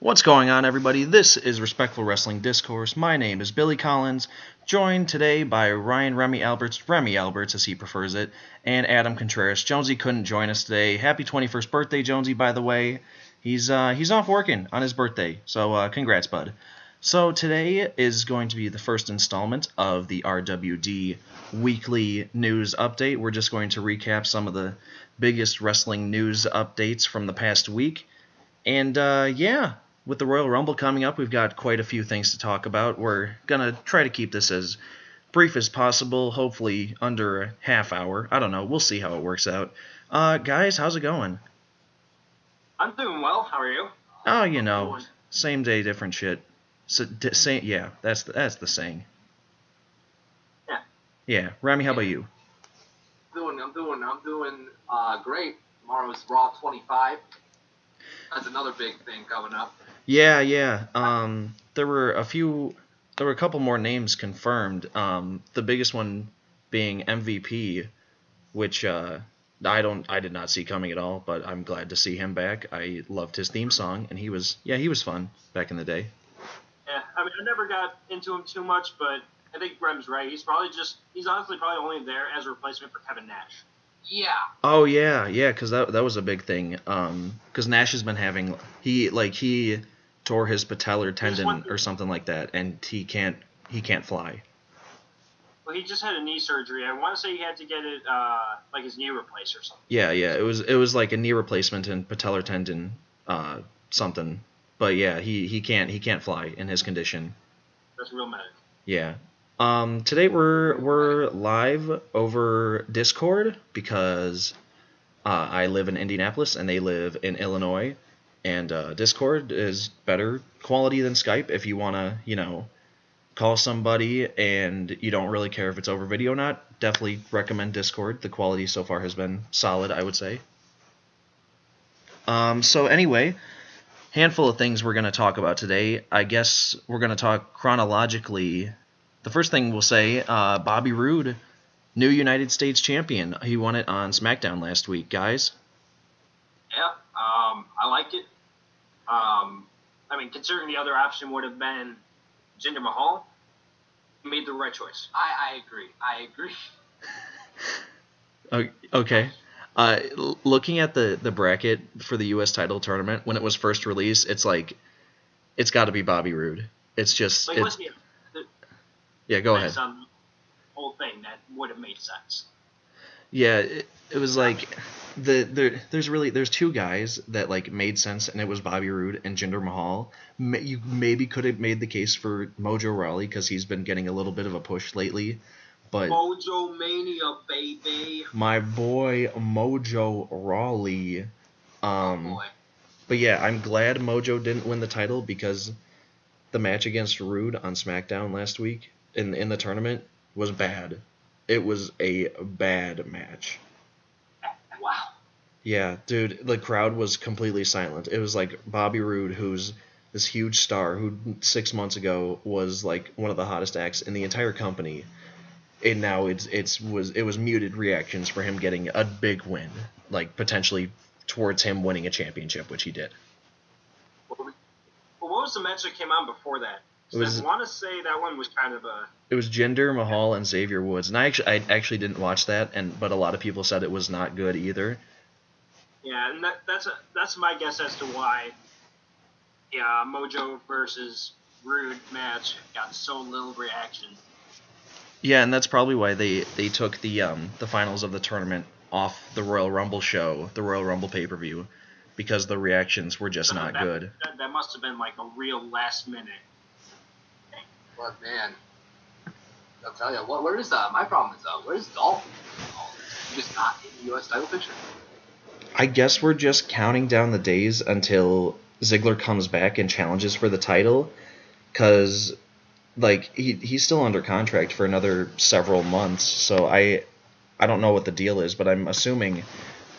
What's going on, everybody? This is Respectful Wrestling Discourse. My name is Billy Collins, joined today by Ryan Remmie Alberts as he prefers it, and Adam Contreras. Jonesy couldn't join us today. Happy 21st birthday, Jonesy, by the way. He's off working on his birthday, so congrats, bud. So today is going to be the first installment of the RWD Weekly News Update. We're just going to recap some of the biggest wrestling news updates from the past week. And with the Royal Rumble coming up, we've got quite a few things to talk about. We're going to try to keep this as brief as possible, hopefully under a half hour. I don't know. We'll see how it works out. Guys, how's it going? I'm doing well. How are you? Oh, same day, different shit. So, that's the saying. Yeah. Yeah. Remmie, how about you? I'm doing great. Tomorrow's Raw 25. That's another big thing coming up. Yeah. There were a couple more names confirmed. The biggest one being MVP, which I did not see coming at all, but I'm glad to see him back. I loved his theme song, and he was fun back in the day. Yeah, I never got into him too much, but I think Rem's right. He's honestly probably only there as a replacement for Kevin Nash. Yeah. Oh yeah, because that was a big thing. Because Nash has been having he tore his patellar tendon or something like that, and he can't fly. Well, he just had a knee surgery. I want to say he had to get it his knee replaced or something. Yeah, it was like a knee replacement and patellar tendon something. But yeah, he can't fly in his condition. That's real medic. Yeah. Today we're live over Discord because I live in Indianapolis and they live in Illinois, and Discord is better quality than Skype if you want to, call somebody and you don't really care if it's over video or not. Definitely recommend Discord. The quality so far has been solid, I would say. So anyway, handful of things we're going to talk about today. I guess we're going to talk chronologically. The first thing we'll say, Bobby Roode, new United States champion. He won it on SmackDown last week, guys. Yeah, I like it. Considering the other option would have been Jinder Mahal, he made the right choice. I agree. Okay. Looking at the bracket for the U.S. title tournament, when it was first released, it's like, it's got to be Bobby Roode. It's just... Yeah, go ahead. Some whole thing that would have made sense. Yeah, it was like there's two guys that made sense, and it was Bobby Roode and Jinder Mahal. You maybe could have made the case for Mojo Rawley because he's been getting a little bit of a push lately, but Mojo Mania, baby. My boy Mojo Rawley. But yeah, I'm glad Mojo didn't win the title because the match against Roode on SmackDown last week in the tournament was bad. It was a bad match. Wow. Yeah, dude, the crowd was completely silent. It was like Bobby Roode, who's this huge star, who 6 months ago was like one of the hottest acts in the entire company, and now it was muted reactions for him getting a big win, like potentially towards him winning a championship, which he did. Well, what was the match that came on before that? I want to say that one was kind of a... It was Jinder Mahal and Xavier Woods, and I actually didn't watch that, but a lot of people said it was not good either. Yeah, and that's my guess as to why Mojo versus Roode match got so little reaction. Yeah, and that's probably why they took the finals of the tournament off the Royal Rumble show, the Royal Rumble pay-per-view, because the reactions were just not good. That must have been like a real last minute. But man, I'll tell you, my problem is, where's Dolph? He's just not in the U.S. title picture. I guess we're just counting down the days until Ziggler comes back and challenges for the title, because he's still under contract for another several months, so I don't know what the deal is, but I'm assuming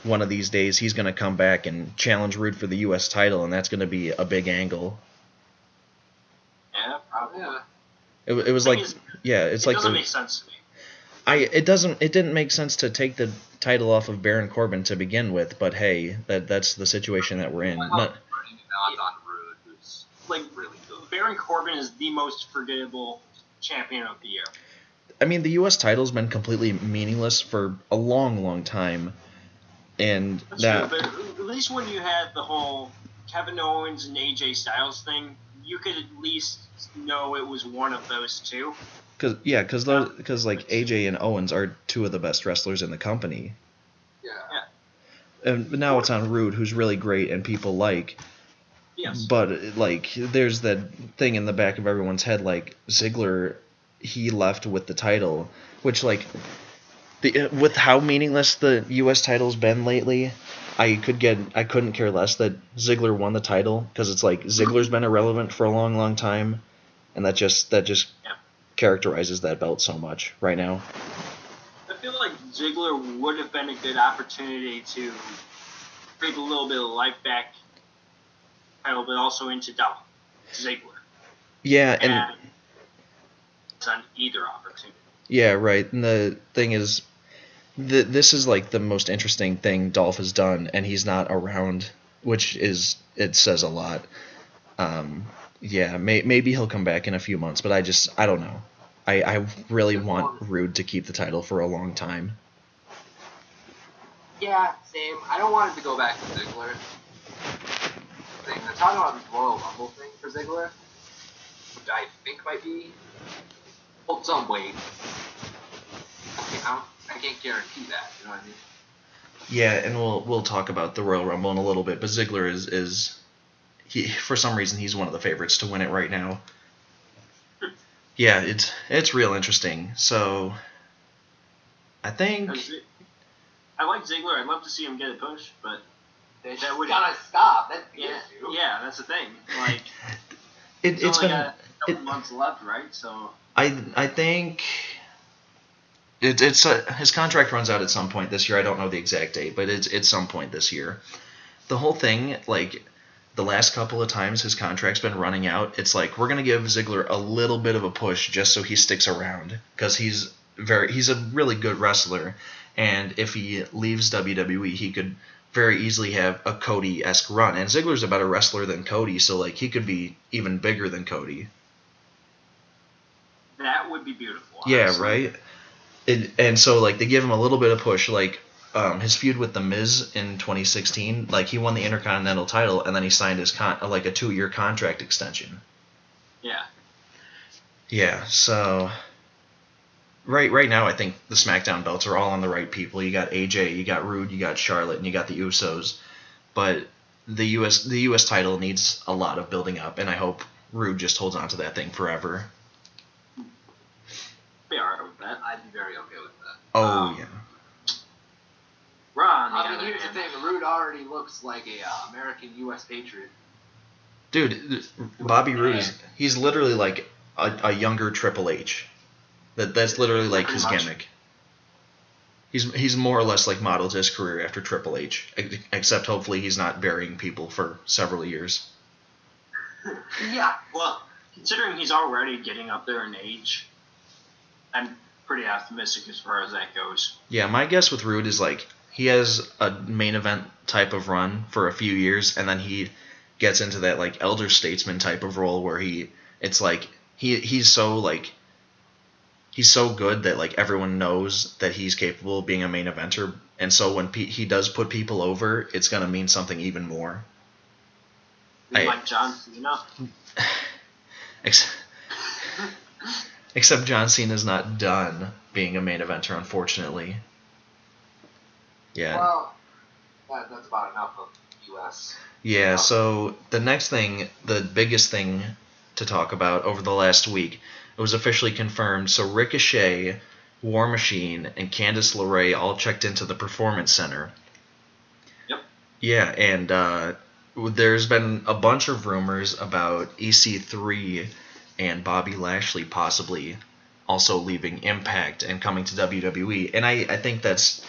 one of these days he's going to come back and challenge Roode for the U.S. title, and that's going to be a big angle. Yeah, probably. Yeah. It was like, yeah, it's like... It doesn't make sense to me. It didn't make sense to take the title off of Baron Corbin to begin with, but hey, that's the situation that we're in. Now it's on Roode, who's like really good. Baron Corbin is the most forgettable champion of the year. I mean, the U.S. title's been completely meaningless for a long, long time, and That's true, but at least when you had the whole Kevin Owens and AJ Styles thing, you could at least know it was one of those two. because like AJ and Owens are two of the best wrestlers in the company, Yeah. and now it's on Roode, who's really great and people like. Yes. But like, there's that thing in the back of everyone's head, like Ziggler, he left with the title, which like, with how meaningless the U.S. title's been lately, I couldn't care less that Ziggler won the title, because it's like Ziggler's been irrelevant for a long, long time, and that just characterizes that belt so much right now. I feel like Ziggler would have been a good opportunity to breathe a little bit of life back, title, but also into Dolph Ziggler. Yeah, and it's on either opportunity. Yeah, right. And the thing is, this is like the most interesting thing Dolph has done, and he's not around, it says a lot. Yeah, maybe he'll come back in a few months, but I don't know. I really want Roode to keep the title for a long time. Yeah, same. I don't want it to go back to Ziggler. They're talking about this Royal Rumble thing for Ziggler, which I think might be hold some weight. I can't guarantee that. You know what I mean? Yeah, and we'll talk about the Royal Rumble in a little bit, but Ziggler is he, for some reason, he's one of the favorites to win it right now. Yeah, it's real interesting. So I think I like Ziggler. I'd love to see him get a push, but that would gotta stop. That's the issue. Yeah, that's the thing. Like it's only been got a couple months left, right? So I think it's his contract runs out at some point this year. I don't know the exact date, but it's some point this year. The whole thing, like the last couple of times his contract's been running out, it's like we're gonna give Ziggler a little bit of a push just so he sticks around, because he's a really good wrestler, and if he leaves WWE, he could very easily have a Cody-esque run. And Ziggler's a better wrestler than Cody, so like he could be even bigger than Cody. that would be beautiful. Yeah, honestly. right. And so like they give him a little bit of push, like his feud with The Miz in 2016, like he won the Intercontinental title and then he signed his like a 2-year contract extension. Yeah. Yeah, so right now I think the SmackDown belts are all on the right people. You got AJ, you got Roode, you got Charlotte, and you got the Usos. But the US title needs a lot of building up, and I hope Roode just holds on to that thing forever. Be alright with that. I'd be very okay with that. Oh yeah. Ron, I mean, here's the thing. Roode already looks like a American U.S. patriot. Dude, Bobby Roode he's literally like a younger Triple H. That's literally like his gimmick. He's more or less like modeled his career after Triple H, except hopefully he's not burying people for several years. Yeah, well, considering he's already getting up there in age, I'm pretty optimistic as far as that goes. Yeah, my guess with Roode is like he has a main event type of run for a few years, and then he gets into that like elder statesman type of role where he's so good that like everyone knows that he's capable of being a main eventer, and so when he does put people over, it's gonna mean something even more. Like John Cena. Except John Cena's not done being a main eventer, unfortunately. Yeah. Well, that's about enough of U.S. Yeah, so the next thing, the biggest thing to talk about over the last week, it was officially confirmed. So Ricochet, War Machine, and Candice LeRae all checked into the Performance Center. Yep. Yeah, and there's been a bunch of rumors about EC3 and Bobby Lashley possibly also leaving Impact and coming to WWE. And I think that's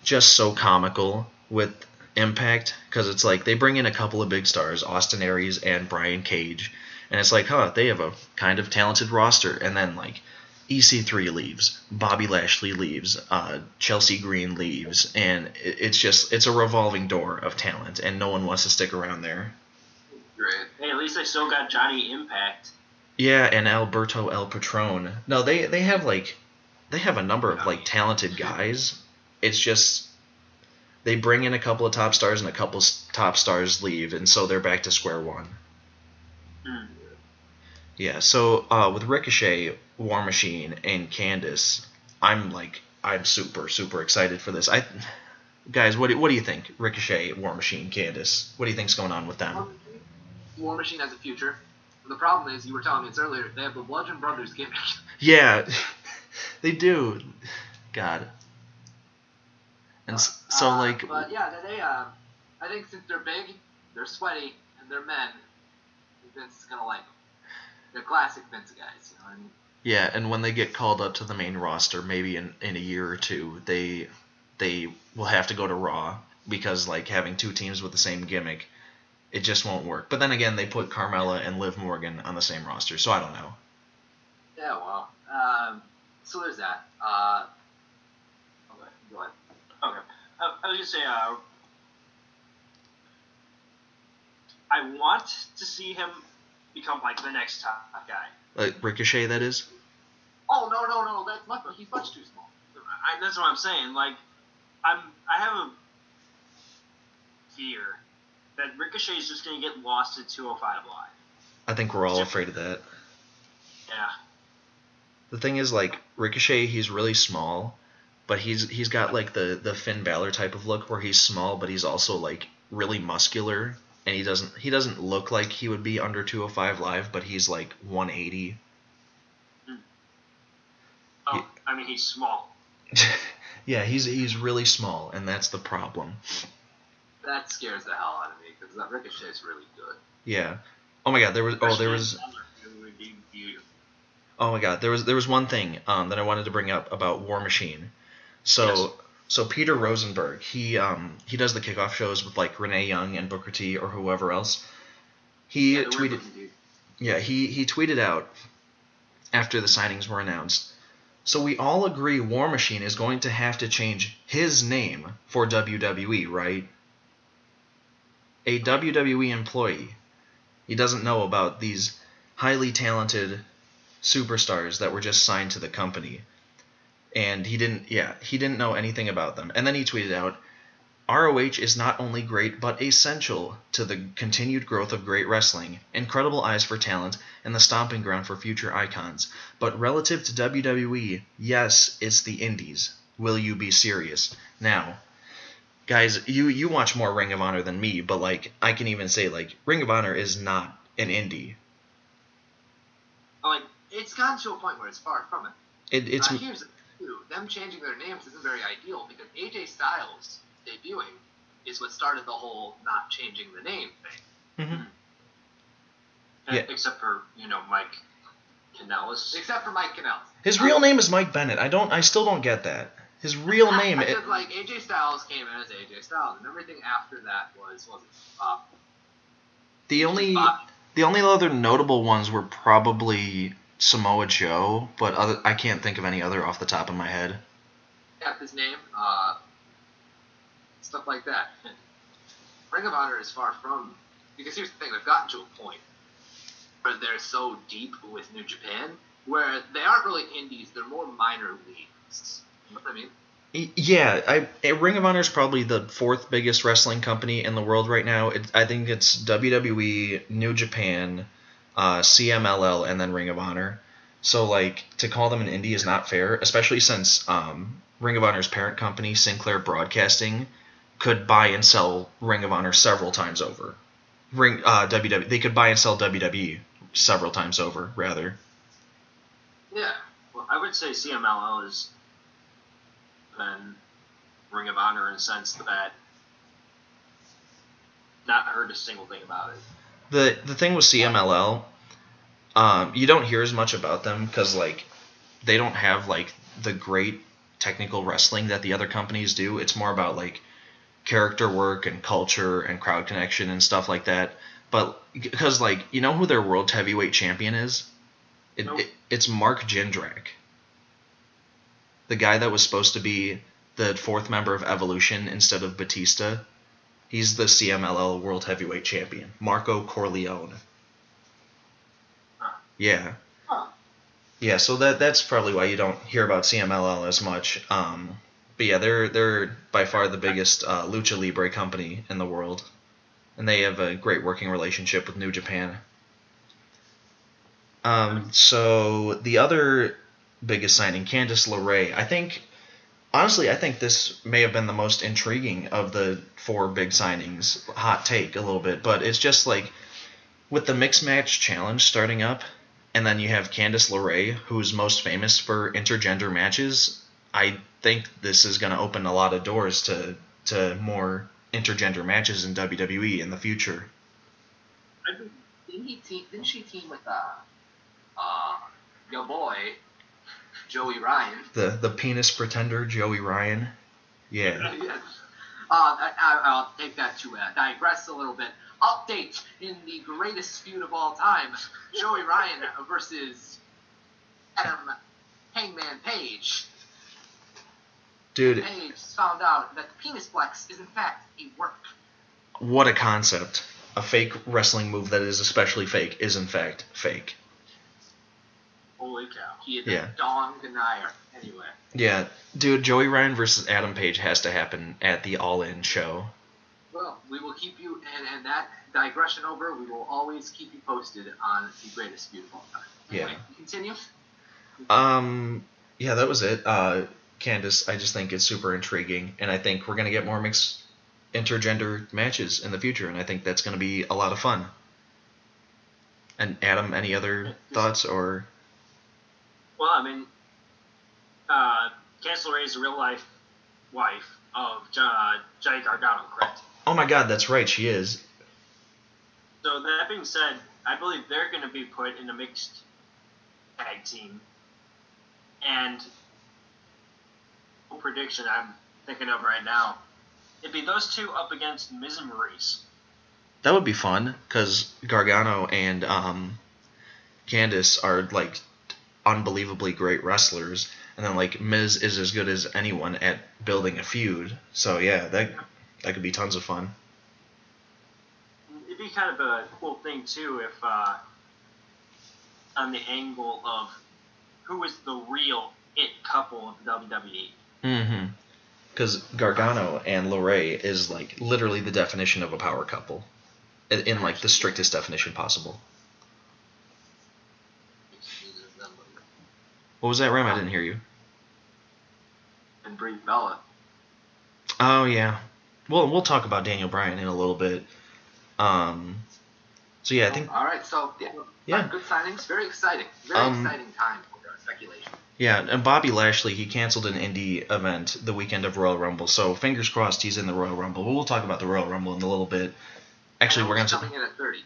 just so comical with Impact, because it's like they bring in a couple of big stars, Austin Aries and Brian Cage, and it's like, they have a kind of talented roster, and then like EC3 leaves, Bobby Lashley leaves, Chelsea Green leaves, and it's a revolving door of talent, and no one wants to stick around there. Great. Hey, at least they still got Johnny Impact. Yeah, and Alberto El Patron. No, they have a number of like talented guys. It's just they bring in a couple of top stars and a couple top stars leave, and so they're back to square one. Hmm. Yeah, so with Ricochet, War Machine, and Candice, I'm super excited for this. Guys, what do you think? Ricochet, War Machine, Candice, what do you think's going on with them? War Machine has a future. The problem is, you were telling me this earlier, they have the Bludgeon Brothers gimmick. Yeah, they do. God. And But yeah, I think since they're big, they're sweaty, and they're men, Vince is gonna like them. They're classic Vince guys, you know what I mean? Yeah, and when they get called up to the main roster, maybe in a year or two, they will have to go to Raw because like having two teams with the same gimmick, it just won't work. But then again, they put Carmella and Liv Morgan on the same roster, so I don't know. Yeah, well, so there's that. Okay, go ahead. Okay. I was gonna say, I want to see him become like the next top guy. Like Ricochet, that is? Oh no, he's much too small. That's what I'm saying. Like, I have a fear that Ricochet is just gonna get lost at 205 Live. I think we're all afraid of that. Yeah. The thing is, like, Ricochet, he's really small, but he's got like the Finn Balor type of look where he's small, but he's also like really muscular, and he doesn't look like he would be under 205 Live, but he's like 180. Oh, I mean, he's small. Yeah, he's really small, and that's the problem. That scares the hell out of me because that Ricochet's really good. Yeah. Oh my God, there was. Oh my God, there was one thing that I wanted to bring up about War Machine. So Peter Rosenberg, he does the kickoff shows with like Renee Young and Booker T or whoever else. He tweeted. Yeah, he tweeted out after the signings were announced. So we all agree War Machine is going to have to change his name for WWE, right? A WWE employee. He doesn't know about these highly talented superstars that were just signed to the company. And he didn't know anything about them. And then he tweeted out, ROH is not only great, but essential to the continued growth of great wrestling, incredible eyes for talent, and the stomping ground for future icons. But relative to WWE, yes, it's the indies. Will you be serious? Now, guys, you watch more Ring of Honor than me, but like I can even say like Ring of Honor is not an indie. Like it's gotten to a point where it's far from it. It's here's the thing, them changing their names isn't very ideal because AJ Styles debuting is what started the whole not changing the name thing. Mm-hmm. Yeah. Except for Mike Kanellis. Except for Mike Kanellis. His real name is Mike Bennett. I still don't get that. His real name. Because like AJ Styles came in as AJ Styles, and everything after that was the only other notable ones were probably Samoa Joe, but I can't think of any other off the top of my head. Kept his name, stuff like that. Ring of Honor is far from, because here's the thing, they've gotten to a point where they're so deep with New Japan, where they aren't really indies, they're more minor leagues. You know what I mean? Yeah, Ring of Honor is probably the fourth biggest wrestling company in the world right now. I think it's WWE, New Japan, CMLL, and then Ring of Honor. So, like, to call them an indie is not fair, especially since Ring of Honor's parent company, Sinclair Broadcasting, could buy and sell Ring of Honor several times over. WWE, they could buy and sell WWE several times over, rather. Yeah, well, I would say CMLL is than Ring of Honor in the sense that not heard a single thing about it. The thing with CMLL, you don't hear as much about them because like they don't have like the great technical wrestling that the other companies do. It's more about like character work and culture and crowd connection and stuff like that. But because like you know who their world heavyweight champion is? It's Mark Jindrak. The guy that was supposed to be the fourth member of Evolution instead of Batista. He's the CMLL World Heavyweight Champion, Marco Corleone. Yeah. Huh. Yeah, so that's probably why you don't hear about CMLL as much. But yeah, they're by far the biggest lucha libre company in the world, and they have a great working relationship with New Japan. So the other biggest signing, Candice LeRae, honestly, I think this may have been the most intriguing of the 4 big signings. Hot take a little bit, but it's just like with the mixed match challenge starting up, and then you have Candice LeRae, who's most famous for intergender matches. I think this is going to open a lot of doors to more intergender matches in WWE in the future. Didn't she team with your boy Joey Ryan? The penis pretender Joey Ryan. Yeah. Yes. I'll take that to digress a little bit. Update in the greatest feud of all time: Joey Ryan versus Adam Hangman Page. Dude, Page found out that the penis flex is in fact a work. What a concept. A fake wrestling move that is especially fake is in fact fake. Holy cow. He is a dong denier. Anyway. Yeah, dude, Joey Ryan versus Adam Page has to happen at the All In show. Well, we will keep you, and that digression over, we will always keep you posted on the greatest feud of all time. Anyway, continue. Yeah, that was it. Candice, I just think it's super intriguing, and I think we're going to get more mixed intergender matches in the future, and I think that's going to be a lot of fun. And Adam, any other thoughts or? Well, I mean, Candice LeRae is a real-life wife of Johnny Gargano, correct? Oh my God, that's right, she is. So that being said, I believe they're going to be put in a mixed tag team. And prediction I'm thinking of right now, it'd be those two up against Miz and Maurice. That would be fun, because Gargano and Candice are, like, unbelievably great wrestlers, and then, like, Miz is as good as anyone at building a feud. So, yeah, that could be tons of fun. It'd be kind of a cool thing, too, if on the angle of who is the real it couple of the WWE. Mm-hmm. Because Gargano and LeRae is, like, literally the definition of a power couple. In like, the strictest definition possible. What was that, Rem? I didn't hear you. And Brie Bella. Oh, yeah. Well, we'll talk about Daniel Bryan in a little bit. So, yeah, I think... All right, so, yeah. Good signings. Very exciting. Very exciting time for speculation. Yeah, and Bobby Lashley, he canceled an indie event the weekend of Royal Rumble, so fingers crossed he's in the Royal Rumble. We'll talk about the Royal Rumble in a little bit. Actually, we're going to... coming in at 30.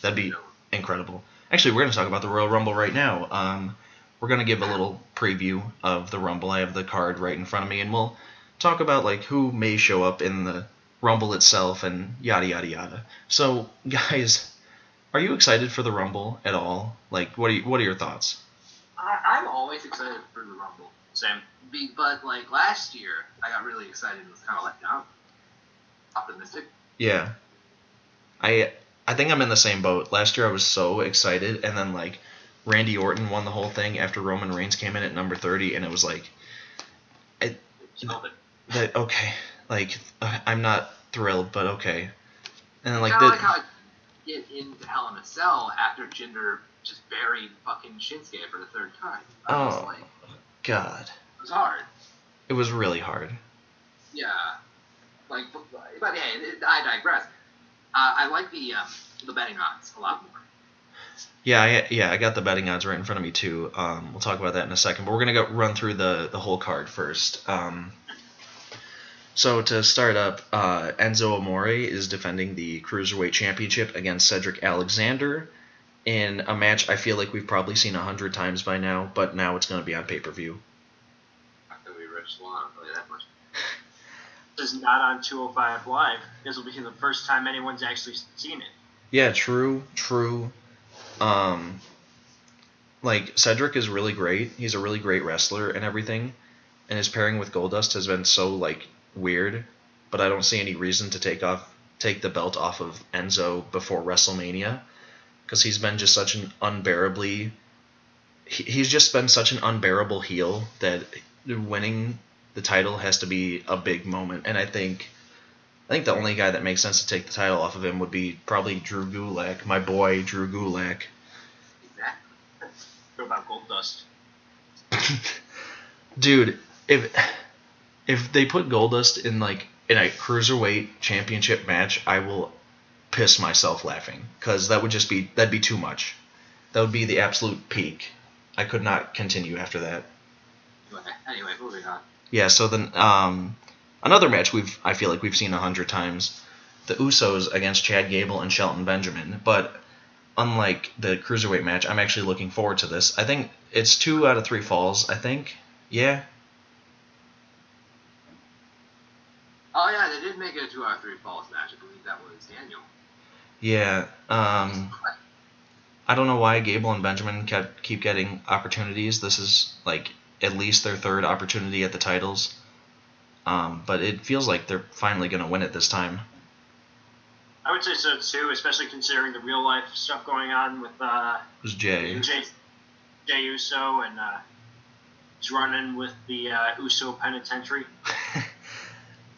That'd be incredible. Actually, we're going to talk about the Royal Rumble right now. We're going to give a little preview of the Rumble. I have the card right in front of me, and we'll talk about like who may show up in the Rumble itself and yada, yada, yada. So, guys, are you excited for the Rumble at all? Like, what are your thoughts? I'm always excited for the Rumble. Same. But, like, last year, I got really excited and was kind of let down. Optimistic. Yeah. I think I'm in the same boat. Last year I was so excited, and then, like, Randy Orton won the whole thing after Roman Reigns came in at number 30, and it was like... okay. Like, I'm not thrilled, but okay. And then, like... Kind of like how I get into Hell in a Cell after Jinder just buried fucking Shinsuke for the third time. God. It was hard. It was really hard. Yeah. Like, but hey, I digress. I like the betting odds a lot more. Yeah, I got the betting odds right in front of me too. We'll talk about that in a second, but we're gonna run through the whole card first. So to start up, Enzo Amore is defending the Cruiserweight Championship against Cedric Alexander in a match I feel like we've probably seen 100 times by now, but now it's going to be on pay-per-view. Not going to be Rich Swann, I'll tell you that much. This is not on 205 Live. This will be the first time anyone's actually seen it. Yeah, true. Like, Cedric is really great. He's a really great wrestler and everything, and his pairing with Goldust has been so, like, weird, but I don't see any reason to take the belt off of Enzo before WrestleMania, because he's been just such an unbearably. He's just been such an unbearable heel that winning the title has to be a big moment, and I think the only guy that makes sense to take the title off of him would be probably Drew Gulak, my boy Drew Gulak. Exactly. What about Goldust? Dude, if they put Goldust in in a cruiserweight championship match, I will piss myself laughing, because that'd be too much. That would be the absolute peak. I could not continue after that. Anyway, moving on. Yeah, so then another match I feel like we've seen 100 times, the Usos against Chad Gable and Shelton Benjamin. But unlike the cruiserweight match, I'm actually looking forward to this. I think it's 2 out of 3 falls. I think, yeah. Oh yeah, they did make it a 2 out of 3 falls match. I believe that was Daniel. Yeah. I don't know why Gable and Benjamin keep getting opportunities. This is at least their 3rd opportunity at the titles. But it feels like they're finally going to win it this time. I would say so too, especially considering the real life stuff going on with Who's Jay? Jay Uso, and he's running with the Uso Penitentiary.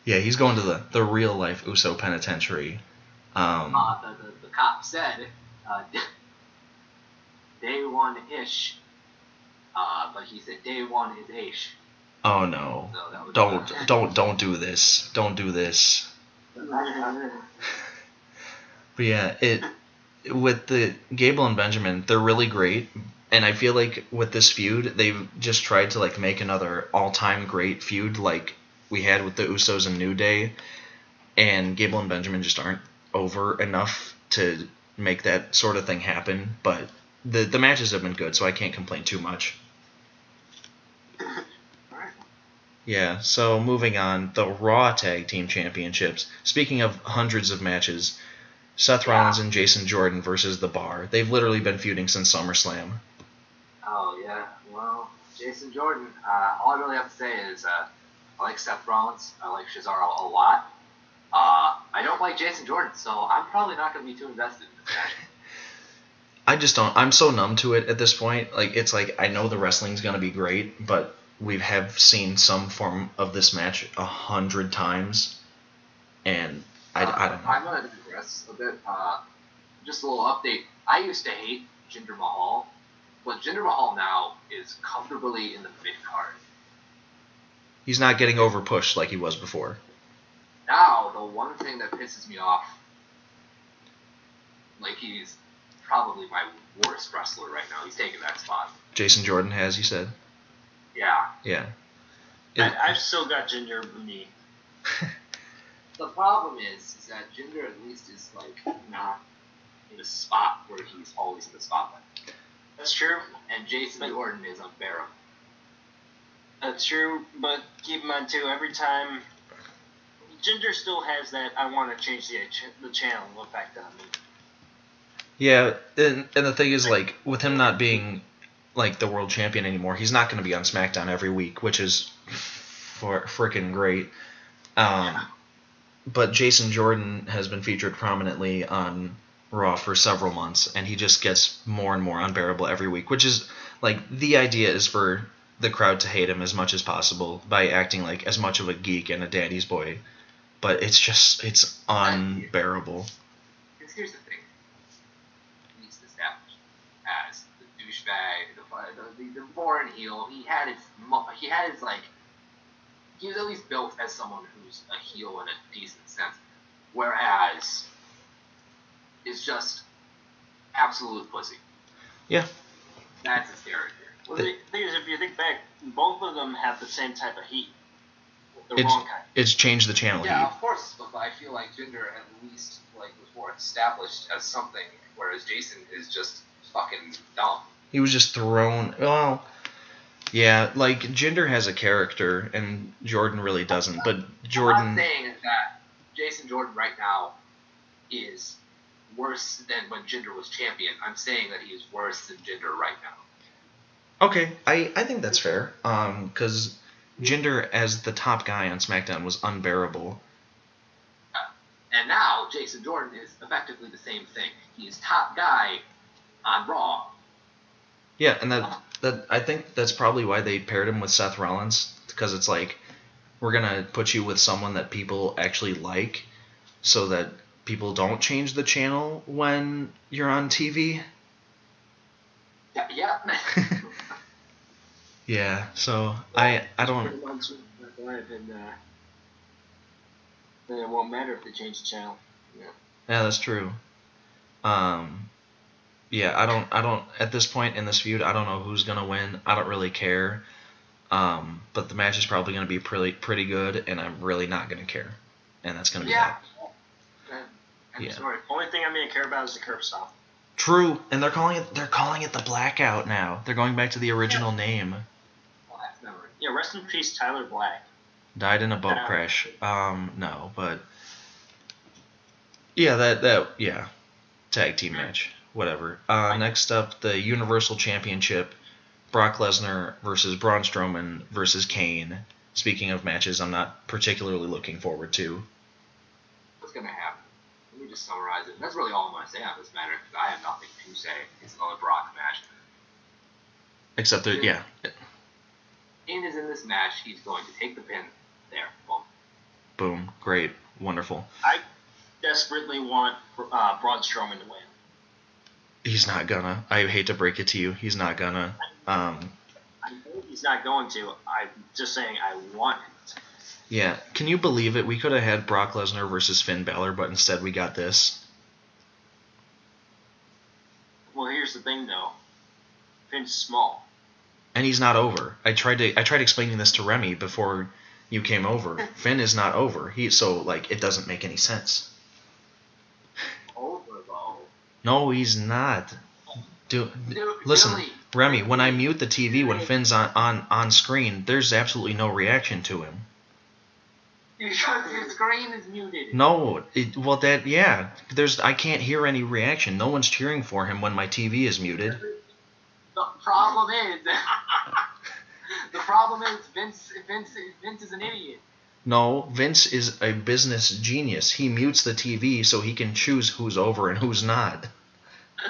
Yeah, he's going to the real life Uso Penitentiary. The cop said day 1-ish, but he said day 1 is ish. Oh no! So don't do this! Don't do this! But yeah, with the Gable and Benjamin, they're really great, and I feel like with this feud, they've just tried to make another all-time great feud like we had with the Usos and New Day, and Gable and Benjamin just aren't over enough to make that sort of thing happen. But the matches have been good, so I can't complain too much. Yeah, so moving on, the Raw Tag Team Championships. Speaking of hundreds of matches, Seth Rollins and Jason Jordan versus The Bar. They've literally been feuding since SummerSlam. Oh, yeah. Well, Jason Jordan, all I really have to say is I like Seth Rollins. I like Cesaro a lot. I don't like Jason Jordan, so I'm probably not going to be too invested in this match. I just don't. I'm so numb to it at this point. It's I know the wrestling's going to be great, but we have seen some form of this match 100 times, and I don't know. I'm going to digress a bit. Just a little update. I used to hate Jinder Mahal, but Jinder Mahal now is comfortably in the mid-card. He's not getting over pushed like he was before. Now, the one thing that pisses me off, he's probably my worst wrestler right now. He's taking that spot. Jason Jordan has, you said? Yeah. Yeah. I've still got Jinder in me. The problem is that Jinder at least is not in a spot where he's always in the spotlight. That's true. And Jason Jordan is unbearable. That's true, but keep in mind too, every time Jinder still has that I want to change the channel effect on me. Yeah, and the thing is, with him not being the world champion anymore, he's not going to be on SmackDown every week, which is freaking great. But Jason Jordan has been featured prominently on Raw for several months, and he just gets more and more unbearable every week, which is, the idea is for the crowd to hate him as much as possible by acting as much of a geek and a daddy's boy. But it's unbearable. Here's the thing. He's established as the douchebag, the boring heel. He was at least built as someone who's a heel in a decent sense, whereas is just absolute pussy. Yeah. That's his character. Well, the thing is, if you think back, both of them have the same type of heat. The wrong kind. It's changed the channel heat. Yeah, of course, but I feel like Jinder at least was more established as something, whereas Jason is just fucking dumb. He was just thrown. Well, yeah, Jinder has a character and Jordan really doesn't. But Jordan. I'm not saying that Jason Jordan right now is worse than when Jinder was champion. I'm saying that he is worse than Jinder right now. Okay, I think that's fair. Because Jinder as the top guy on SmackDown was unbearable, And now Jason Jordan is effectively the same thing. He's top guy on Raw. Yeah, and that I think that's probably why they paired him with Seth Rollins, because it's like, we're gonna put you with someone that people actually like, so that people don't change the channel when you're on TV. Yeah. Yeah, so I don't. Then it won't matter if they change the channel. Yeah, that's true. Yeah, I don't. At this point in this feud, I don't know who's gonna win. I don't really care. But the match is probably gonna be pretty good, and I'm really not gonna care. And that's gonna be that. I'm sorry. Only thing I'm gonna care about is the curb stop. True, and they're calling it the Blackout now. They're going back to the original name. Well, that's never. Yeah, rest in peace, Tyler Black. Died in a boat crash. No, but yeah, that tag team match, whatever. Next up, the Universal Championship, Brock Lesnar versus Braun Strowman versus Kane. Speaking of matches, I'm not particularly looking forward to. What's gonna happen? Let me just summarize it. That's really all I'm gonna say on this matter because I have nothing to say. It's another Brock match. Except that, yeah. Kane is in this match. He's going to take the pin. There. Boom. Boom. Great. Wonderful. I desperately want Braun Strowman to win. He's not gonna. I hate to break it to you. He's not gonna. I know he's not going to. I'm just saying I want it. Yeah. Can you believe it? We could have had Brock Lesnar versus Finn Balor, but instead we got this. Well, here's the thing, though. Finn's small. And he's not over. I tried explaining this to Remmie before you came over. Finn is not over. It doesn't make any sense. Over though. No, he's not. Listen, Billy. Remmie, when I mute the TV when Finn's on screen, there's absolutely no reaction to him. Because your screen is muted. No, I can't hear any reaction. No one's cheering for him when my TV is muted. The problem is Vince is an idiot. No, Vince is a business genius. He mutes the TV so he can choose who's over and who's not.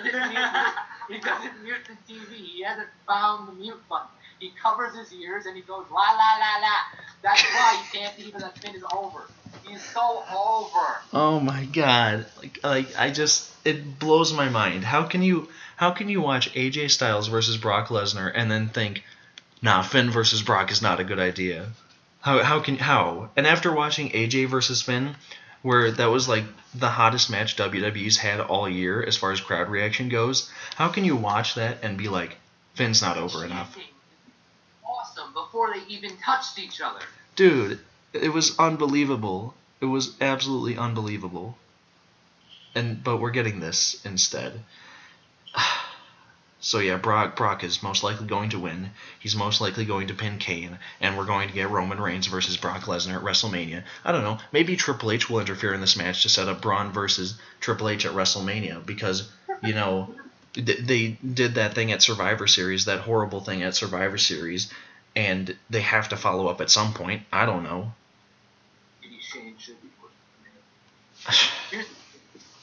He doesn't mute the TV. He hasn't found the mute button. He covers his ears and he goes la la la la. That's why you can't hear that Finn is over. He's so over. Oh my god! It blows my mind. How can you watch AJ Styles versus Brock Lesnar and then think, nah, Finn versus Brock is not a good idea? How? And after watching AJ versus Finn, where that was like the hottest match WWE's had all year as far as crowd reaction goes, how can you watch that and be like, Finn's not over enough? Awesome, before they even touched each other. Dude, it was unbelievable. It was absolutely unbelievable. But we're getting this instead. So yeah, Brock is most likely going to win. He's most likely going to pin Kane, and we're going to get Roman Reigns versus Brock Lesnar at WrestleMania. I don't know. Maybe Triple H will interfere in this match to set up Braun versus Triple H at WrestleMania because, they did that thing at Survivor Series, that horrible thing at Survivor Series, and they have to follow up at some point. I don't know. Maybe Shane should be pushed.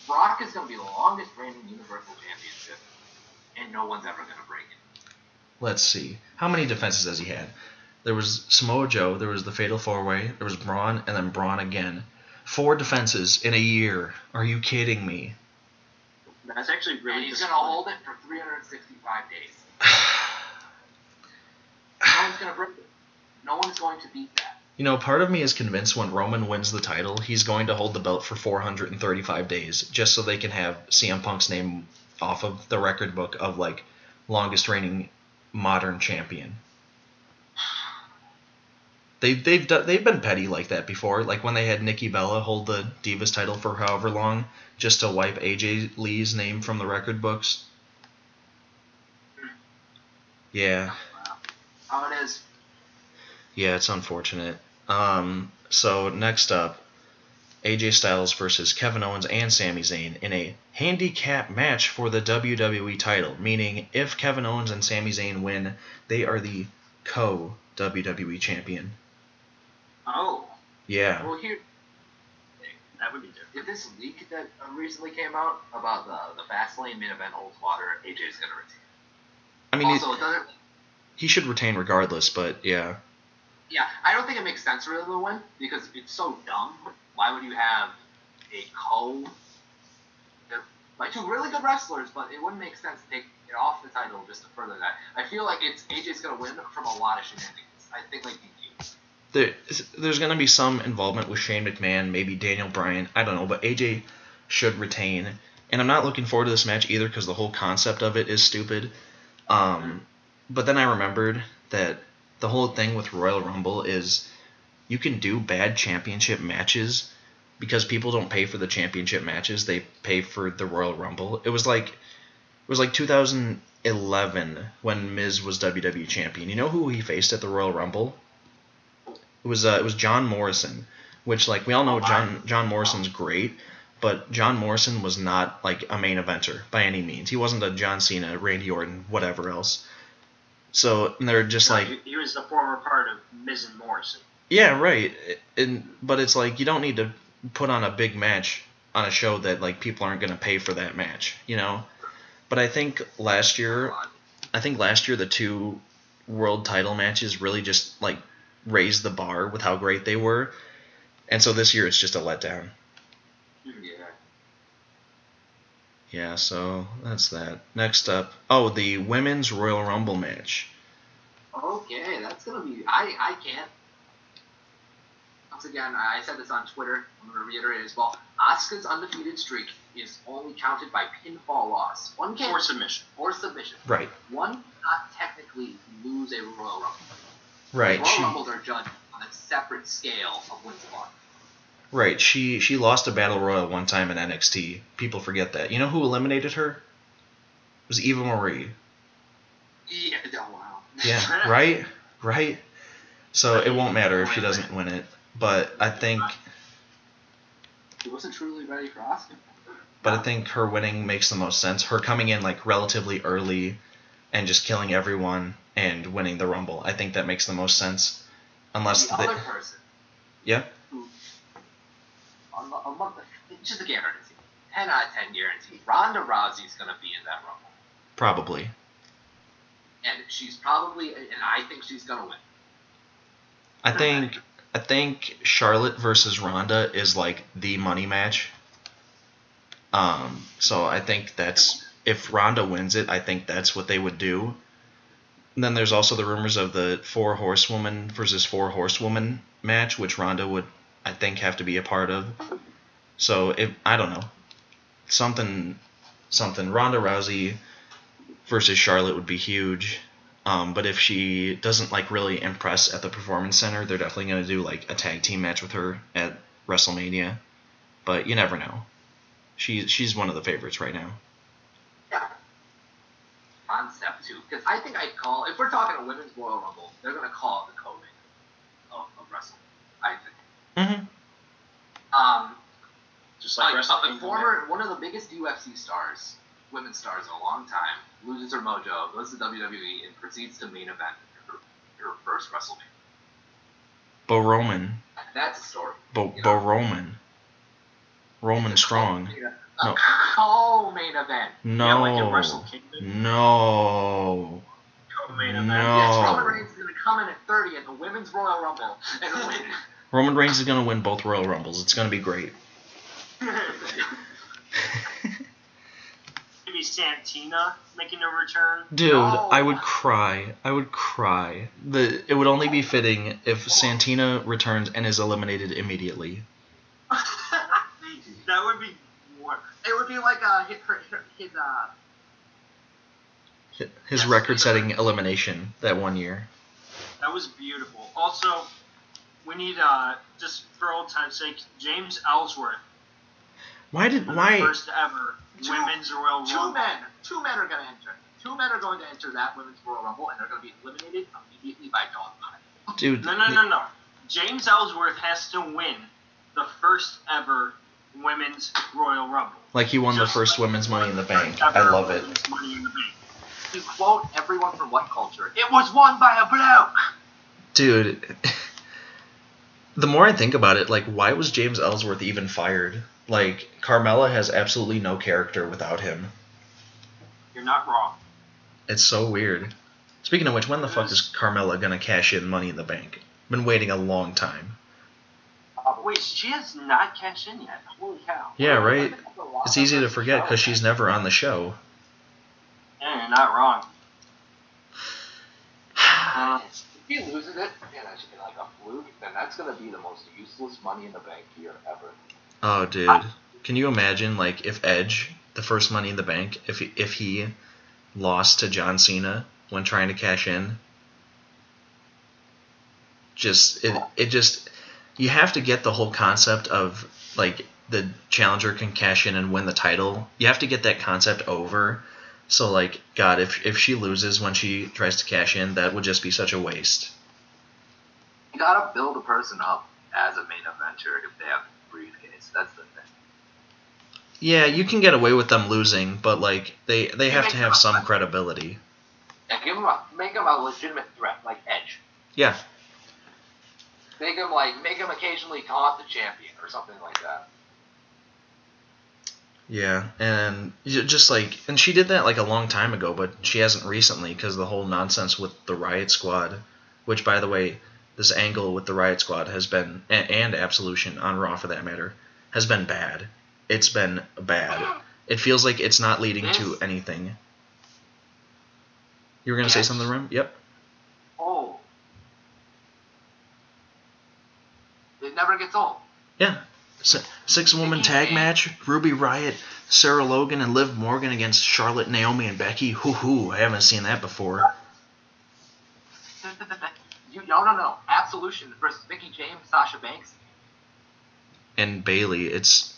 Brock is going to be the longest reigning Universal Championship, and no one's ever going to break it. Let's see. How many defenses has he had? There was Samoa Joe, there was the Fatal 4-Way, there was Braun, and then Braun again. 4 defenses in a year. Are you kidding me? That's actually really And he's going to hold it for 365 days. No one's going to break it. No one's going to beat that. Part of me is convinced when Roman wins the title, he's going to hold the belt for 435 days, just so they can have CM Punk's name off of the record book of, longest reigning modern champion. They've been petty like that before, like when they had Nikki Bella hold the Divas title for however long, just to wipe AJ Lee's name from the record books. Yeah. How it is. Yeah, it's unfortunate. So next up, AJ Styles versus Kevin Owens and Sami Zayn in a handicap match for the WWE title, meaning if Kevin Owens and Sami Zayn win, they are the co-WWE champion. Oh. Yeah. Well, here. That would be different. If this leak that recently came out about the Fastlane main event holds water, AJ's gonna retain. I mean, Also, it doesn't. he should retain regardless, but yeah. Yeah, I don't think it makes sense for him to win because it's so dumb. Why would you have a They're like two really good wrestlers, but it wouldn't make sense to take it off the title just to further that. I feel like AJ's gonna win from a lot of shenanigans. I think like There's going to be some involvement with Shane McMahon, maybe Daniel Bryan. I don't know, but AJ should retain. And I'm not looking forward to this match either because the whole concept of it is stupid. But then I remembered that the whole thing with Royal Rumble is you can do bad championship matches because people don't pay for the championship matches. They pay for the Royal Rumble. It was like 2011 when Miz was WWE champion. You know who he faced at the Royal Rumble? It was John Morrison, which like we all know John Morrison's great, but John Morrison was not like a main eventer by any means. He wasn't a John Cena, Randy Orton, whatever else. So they're just like he was the former part of Miz and Morrison. Yeah, right. But it's like you don't need to put on a big match on a show that like people aren't gonna pay for that match, you know. But I think last year the two world title matches really just like raised the bar with how great they were, and so this year it's just a letdown. Yeah, so that's that. Next up, the Women's Royal Rumble match. Okay, that's gonna be. I can't. Once again, I said this on Twitter. I'm gonna reiterate it as well. Asuka's undefeated streak is only counted by pinfall loss. One can't or submission. Right. One cannot technically lose a Royal Rumble. Right. Royal Rumbles are judged on a separate scale of wins and losses. Right. She lost a Battle Royal one time in NXT. People forget that. You know who eliminated her? It was Eva Marie. Yeah. Oh, wow. Yeah. Right. So it won't matter if she doesn't win it. But I think She wasn't truly ready for Asuka. But I think her winning makes the most sense. Her coming in like relatively early and just killing everyone and winning the Rumble. I think that makes the most sense. Unless the other person. Yeah. Who, it's just a guarantee. 10 out of 10 guarantee. Ronda Rousey's gonna be in that Rumble. Probably. And she's probably, and I think she's gonna win. I think Charlotte versus Ronda is like the money match. So I think that's, if Ronda wins it, I think that's what they would do. And then there's also the rumors of the 4 horsewoman versus 4 horsewoman match, which Ronda would, I think, have to be a part of. So if I don't know, something Ronda Rousey versus Charlotte would be huge. But if she doesn't like really impress at the Performance Center, they're definitely gonna do like a tag team match with her at WrestleMania. But you never know. She's one of the favorites right now. Yeah. Concept too, because I think I'd call, if we're talking a women's Royal Rumble, they're gonna call it the co-main of wrestling. I think. Mm-hmm. Just like wrestling. One of the biggest UFC stars, women's stars in a long time, loses her mojo, goes to WWE, and proceeds to main event her first WrestleMania. Bo Roman. That's a story. Bo Roman. Roman Strong. No. Co-main event. No. Yeah, like in Wrestle Kingdom. No. Co-main event. No. Yes, Roman Reigns is going to come in at 30 in the Women's Royal Rumble and win. Roman Reigns is going to win both Royal Rumbles. It's going to be great. Maybe Santina making a return. Dude, No. I would cry. It would only be fitting if Santina returns and is eliminated immediately. That would be more. It would be like His record-setting elimination that one year. That was beautiful. Also, we need, just for old time's sake, James Ellsworth. Why? First ever Women's Royal Rumble. Two men are going to enter. 2 men are going to enter that Women's Royal Rumble, and they're going to be eliminated immediately by dogpile. Dude. No. James Ellsworth has to win the first ever Women's Royal Rumble. Like he won the first Women's Money in the Bank. I love it. Money in the Bank. To quote everyone from What Culture, it was won by a bloke. Dude. The more I think about it, like, why was James Ellsworth even fired? Like, Carmella has absolutely no character without him. You're not wrong. It's so weird. Speaking of which, when the fuck is Carmella gonna cash in Money in the Bank? Been waiting a long time. Wait, she has not cashed in yet. Holy cow. Yeah, right? It's easy to forget because she's never on the show. Yeah, you're not wrong. If he loses it, and that should be like a fluke, then that's going to be the most useless Money in the Bank year ever. Oh, dude. Can you imagine, like, if Edge, the first Money in the Bank, if he lost to John Cena when trying to cash in? You have to get the whole concept of, like, the challenger can cash in and win the title. You have to get that concept over. So, like, God, if she loses when she tries to cash in, that would just be such a waste. You got to build a person up as a main eventer if they have a briefcase. That's the thing. Yeah, you can get away with them losing, but, like, they have to have some credibility. And make them a legitimate threat, like Edge. Yeah. Make him occasionally taunt the champion or something like that. Yeah, and just like, and she did that like a long time ago, but she hasn't recently because the whole nonsense with the Riot Squad, which, by the way, this angle with the Riot Squad has been, and Absolution on Raw for that matter, has been bad. It's been bad. It feels like it's not leading to anything. You were going to say something, Rem? Yep. Oh. It never gets old. Yeah. Six-woman tag match, Ruby Riott, Sarah Logan, and Liv Morgan against Charlotte, Naomi, and Becky. Hoo-hoo, I haven't seen that before. No. Absolution versus Mickie James, Sasha Banks. And Bayley. It's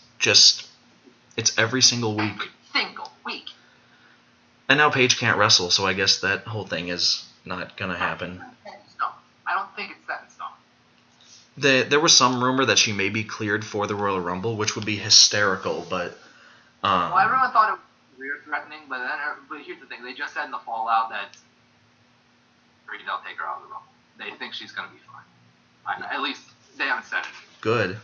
every single week. Every single week. And now Paige can't wrestle, so I guess that whole thing is not going to happen. No, I don't think it's set in stone. There was some rumor that she may be cleared for the Royal Rumble, which would be hysterical, but... well, everyone thought it was career-threatening, but here's the thing. They just said in the Fallout that they'll take her out of the Rumble. They think she's going to be fine. At least they haven't said it. Good.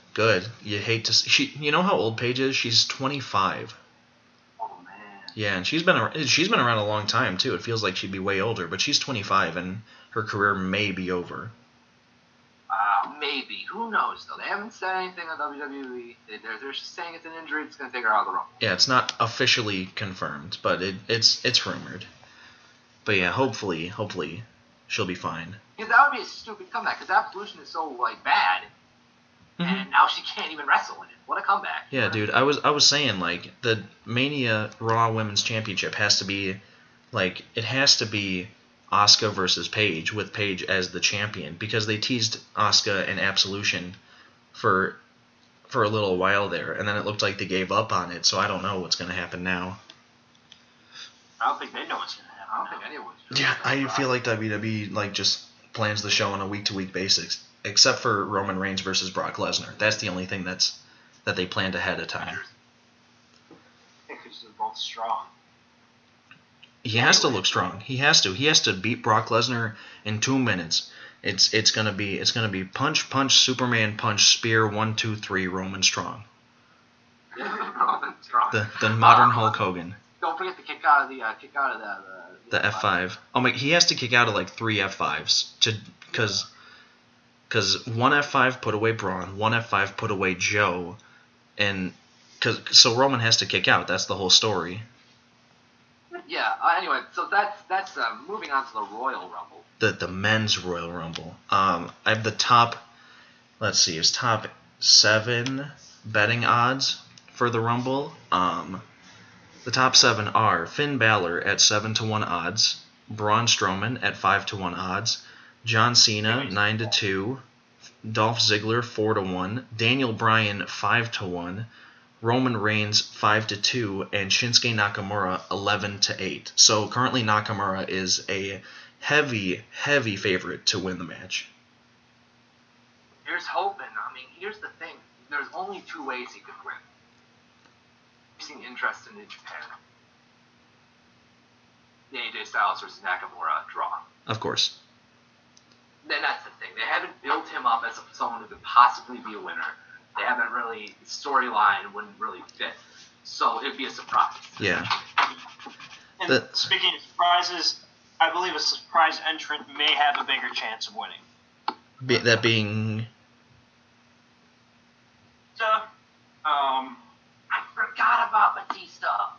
You hate to see... You know how old Paige is? She's 25. Oh, man. Yeah, and she's been around a long time, too. It feels like she'd be way older, but she's 25, and her career may be over. Maybe. Who knows, though? They haven't said anything on WWE. They're just saying it's an injury. It's going to take her out of the Rumble. Yeah, it's not officially confirmed, but it's rumored. But yeah, hopefully she'll be fine. Because that would be a stupid comeback, because Absolution is so, bad, and now she can't even wrestle in it. What a comeback. Yeah, dude, I was saying, like, the Mania Raw Women's Championship has to be, like, it has to be Asuka versus Paige, with Paige as the champion, because they teased Asuka and Absolution for a little while there, and then it looked like they gave up on it, so I don't know what's going to happen now. I don't think they know what's going to happen. I don't think anyone's Yeah, I feel like WWE, like, just plans the show on a week-to-week basis, except for Roman Reigns versus Brock Lesnar. That's the only thing that they planned ahead of time. I think they're both strong. He has to look strong. He has to beat Brock Lesnar in 2 minutes. It's gonna be punch, Superman punch, spear, 1, 2, 3, Roman strong. Roman strong. The modern Hulk Hogan. Don't forget to kick out of the F5. Oh my! He has to kick out of like 3 F5s because 1 F5 put away Braun, 1 F5 put away Joe, and so Roman has to kick out. That's the whole story. Yeah. Anyway, so that's moving on to the Royal Rumble. The men's Royal Rumble. I have the top. Let's see. It's top 7 betting odds for the Rumble. The top 7 are Finn Balor at 7-1 odds, Braun Strowman at 5-1 odds, John Cena 9-2, Dolph Ziggler 4-1, Daniel Bryan 5-1, Roman Reigns 5-2, and Shinsuke Nakamura 11-8. So currently Nakamura is a heavy favorite to win the match. Here's hoping. I mean, here's the thing. There's only 2 ways he could win. Increasing interest in New Japan. The AJ Styles versus Nakamura draw. Of course. then that's the thing. They haven't built him up as someone who could possibly be a winner. They haven't really, storyline wouldn't really fit. So it'd be a surprise. Yeah. And speaking of surprises, I believe a surprise entrant may have a bigger chance of winning. That being... I forgot about Batista.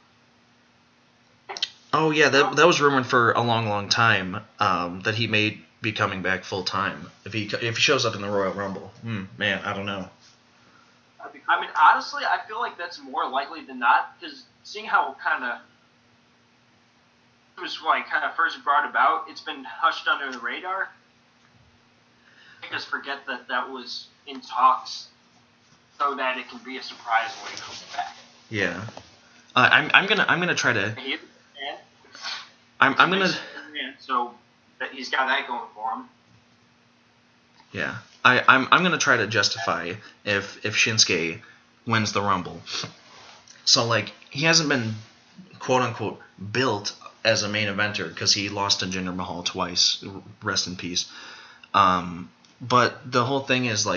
Oh, yeah, that was rumored for a long, long time, that he may be coming back full time if he shows up in the Royal Rumble. Man, I don't know. I mean, honestly, I feel like that's more likely than not, because seeing how kind of it was kind of first brought about, it's been hushed under the radar. I just forget that was in talks, so that it can be a surprise when he comes back. Yeah, I'm gonna try to. I'm gonna. So that he's got that going for him. Yeah, I'm gonna try to justify if Shinsuke wins the Rumble. So he hasn't been quote unquote built as a main eventer because he lost to Jinder Mahal twice. Rest in peace. But the whole thing is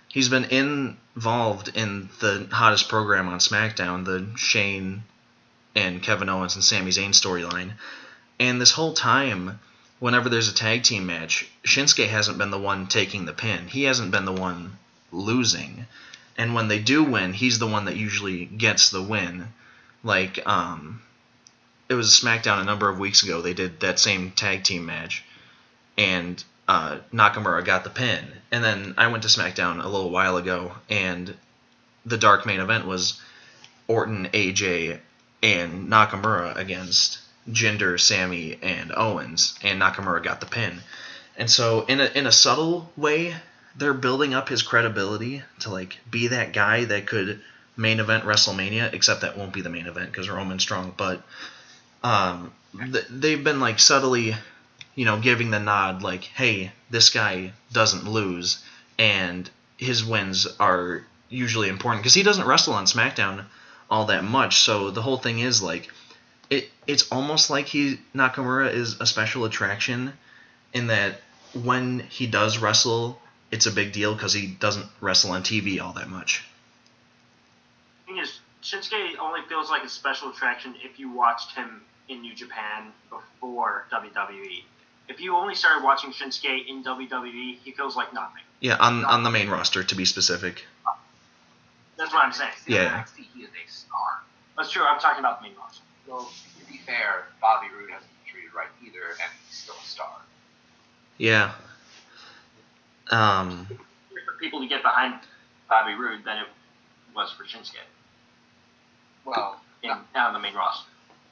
he's been involved in the hottest program on SmackDown, the Shane and Kevin Owens and Sami Zayn storyline, and this whole time, whenever there's a tag team match, Shinsuke hasn't been the one taking the pin. He hasn't been the one losing. And when they do win, he's the one that usually gets the win. It was SmackDown a number of weeks ago. They did that same tag team match, and Nakamura got the pin. And then I went to SmackDown a little while ago, and the dark main event was Orton, AJ, and Nakamura against Jinder, Sammy, and Owens, and Nakamura got the pin. And so in a subtle way, they're building up his credibility to be that guy that could main event WrestleMania, except that won't be the main event because Roman's strong. But they've been subtly, giving the nod, hey, this guy doesn't lose, and his wins are usually important because he doesn't wrestle on SmackDown all that much. So the whole thing is it's almost like Nakamura is a special attraction in that when he does wrestle, it's a big deal because he doesn't wrestle on TV all that much. The thing is, Shinsuke only feels like a special attraction if you watched him in New Japan before WWE. If you only started watching Shinsuke in WWE, he feels like nothing. Yeah, on the main roster, to be specific. That's what I'm saying. Yeah. He is a star. That's true. I'm talking about the main roster. Well, to be fair, Bobby Roode hasn't been treated right either, and he's still a star. Yeah. For people to get behind Bobby Roode than it was for Shinsuke. Well, down the main roster.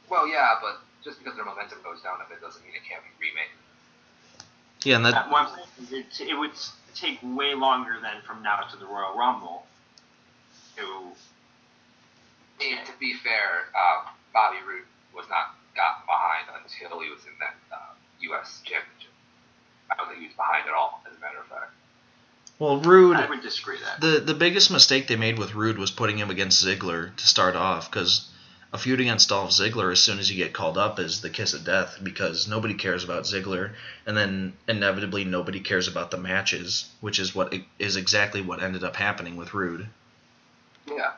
Well, yeah, but just because their momentum goes down a bit doesn't mean it can't be remade. Yeah, and that. What I'm saying is it would take way longer than from now to the Royal Rumble to. And to be fair, Bobby Roode was not gotten behind until he was in that U.S. Championship. I don't think he was behind at all, as a matter of fact. Well, Roode. I would disagree that. The biggest mistake they made with Roode was putting him against Ziggler to start off, because a feud against Dolph Ziggler, as soon as you get called up, is the kiss of death, because nobody cares about Ziggler, and then inevitably nobody cares about the matches, which is exactly what ended up happening with Roode. Yeah.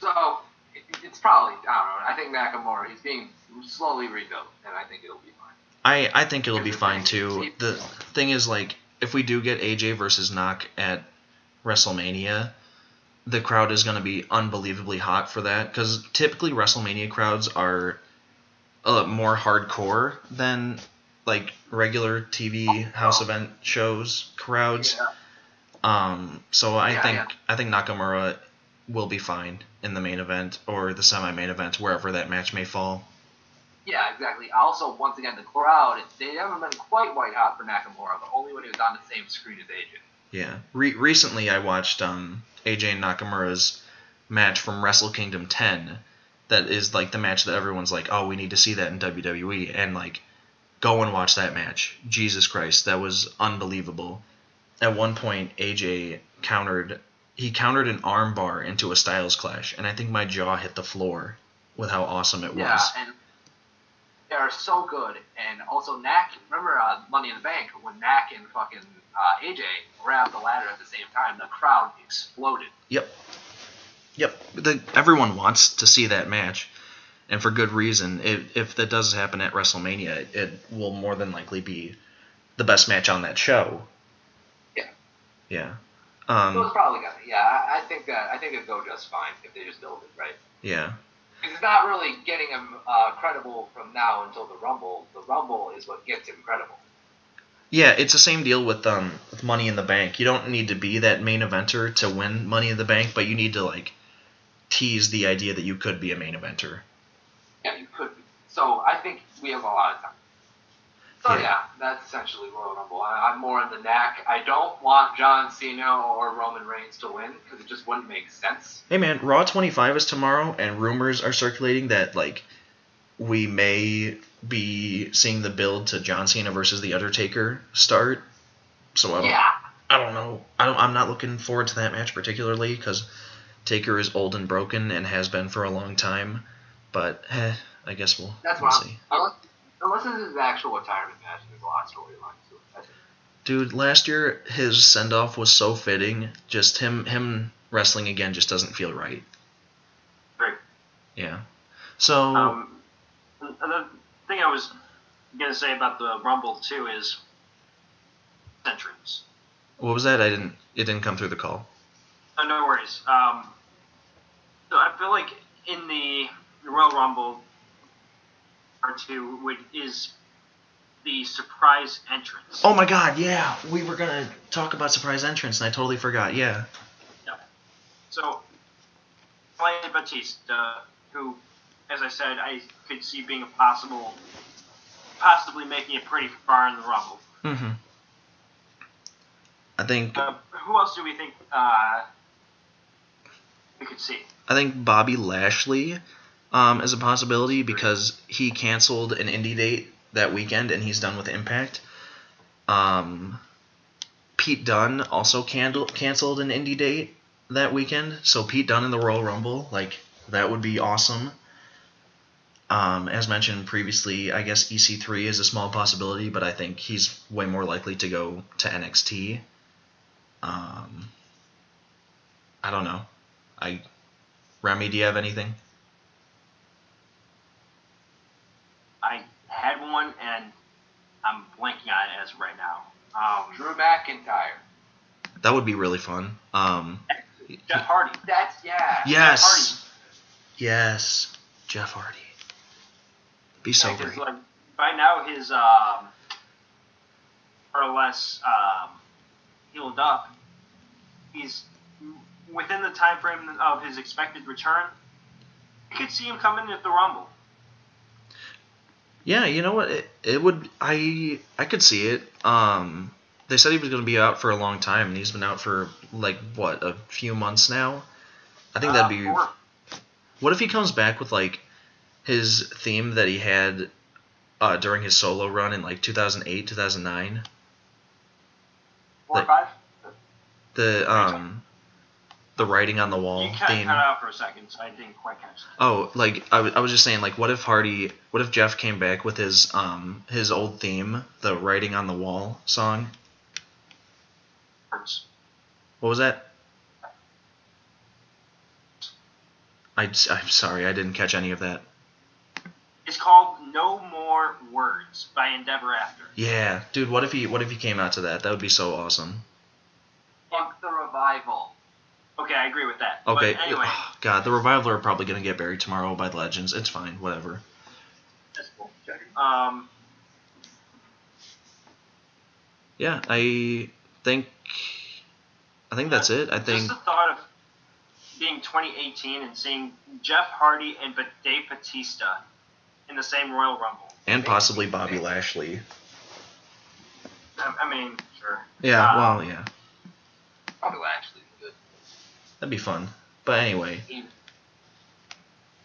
So, it's probably, I don't know, I think Nakamura, he's being slowly rebuilt, and I think it'll be fine. I think it'll be fine, too. The thing is, if we do get AJ versus Nak at WrestleMania, the crowd is going to be unbelievably hot for that, because typically WrestleMania crowds are more hardcore than, regular TV house event shows crowds. Yeah. So I think Nakamura will be fine in the main event or the semi-main event, wherever that match may fall. Yeah, exactly. Also, once again, the crowd, they haven't been quite white hot for Nakamura, but only when he was on the same screen as AJ. Yeah. Recently I watched AJ and Nakamura's match from Wrestle Kingdom 10. That is, the match that everyone's like, oh, we need to see that in WWE. And, go and watch that match. Jesus Christ, that was unbelievable. At one point, AJ countered an arm bar into a Styles Clash, and I think my jaw hit the floor with how awesome it was. Yeah, and are so good. And also Knack, remember Money in the Bank, when Knack and fucking AJ grabbed the ladder at the same time, the crowd exploded. Yep. Everyone wants to see that match, and for good reason. If that does happen at WrestleMania, it will more than likely be the best match on that show. Yeah. So it's probably gonna. Yeah, I think it'd go just fine if they just build it right. Yeah. It's not really getting him credible from now until the Rumble. The Rumble is what gets him credible. Yeah, it's the same deal with Money in the Bank. You don't need to be that main eventer to win Money in the Bank, but you need to like tease the idea that you could be a main eventer. Yeah, you could be. So I think we have a lot of time. So yeah, that's essentially Royal Rumble. I'm more in the Knack. I don't want John Cena or Roman Reigns to win because it just wouldn't make sense. Hey man, Raw 25 is tomorrow, and rumors are circulating that like we may be seeing the build to John Cena versus The Undertaker start. So I don't know. I'm not looking forward to that match particularly because Taker is old and broken and has been for a long time. But I guess we'll see. Unless this is his actual retirement match, there's a lot of storylines to it, I think. Dude, last year his send-off was so fitting. Just him wrestling again just doesn't feel right. Right. Yeah. So... another thing I was going to say about the Rumble, too, is entrance. What was that? It didn't come through the call. Oh, no worries. So I feel like in the Royal Rumble, part 2 is the surprise entrance. Oh my god, yeah. We were going to talk about surprise entrance, and I totally forgot, yeah. So, Ryan Batista, who, as I said, I could see being possibly making it pretty far in the Rumble. Mm-hmm. I think... who else do we think we could see? I think Bobby Lashley is a possibility because he canceled an indie date that weekend and he's done with Impact. Pete Dunne also canceled an indie date that weekend, so Pete Dunne in the Royal Rumble, like, that would be awesome. As mentioned previously, I guess EC3 is a small possibility, but I think he's way more likely to go to NXT. I don't know. Remmie, do you have anything? I had one, and I'm blanking on it as of right now. Drew McIntyre. That would be really fun. Jeff Hardy. Yes. Jeff Hardy. Yes. Jeff Hardy. Be so great. Like, right now, his more or less healed up. He's within the time frame of his expected return. You could see him coming at the Rumble. Yeah, you know what? It would. I could see it. They said he was going to be out for a long time, and he's been out for like what, a few months now. I think that'd be. 4. What if he comes back with like his theme that he had during his solo run in like 2008, 2009? 4 or 5. The writing on the wall You kind of theme. cut out for a second, so I didn't quite catch that. Oh, like I was just saying, like, what if Jeff came back with his old theme, the writing on the wall song? Words. What was that? I'm sorry, I didn't catch any of that. It's called No More Words by Endeavor After. Yeah, dude, what if he came out to that? That would be so awesome. Fuck the Revival. Okay, I agree with that. Okay, But anyway. God, the Revival are probably gonna get buried tomorrow by the Legends. It's fine, whatever. That's cool. Yeah, I think that's it. I think. Just the thought of being 2018 and seeing Jeff Hardy and Dave Batista in the same Royal Rumble. And possibly Bobby Lashley. I mean, sure. Yeah, well, yeah. Probably Lashley's good. That'd be fun. But anyway.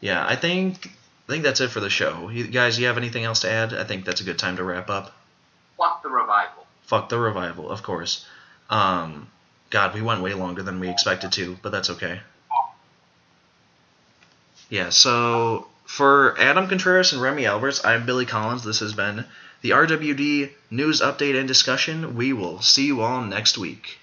Yeah, I think that's it for the show. Guys, you have anything else to add? I think that's a good time to wrap up. Fuck the Revival. Fuck the Revival, of course. God, we went way longer than we expected to, but that's okay. Yeah, so For Adam Contreras and Remmie Alberts, I'm Billy Collins. This has been the RWD News Update and Discussion. We will see you all next week.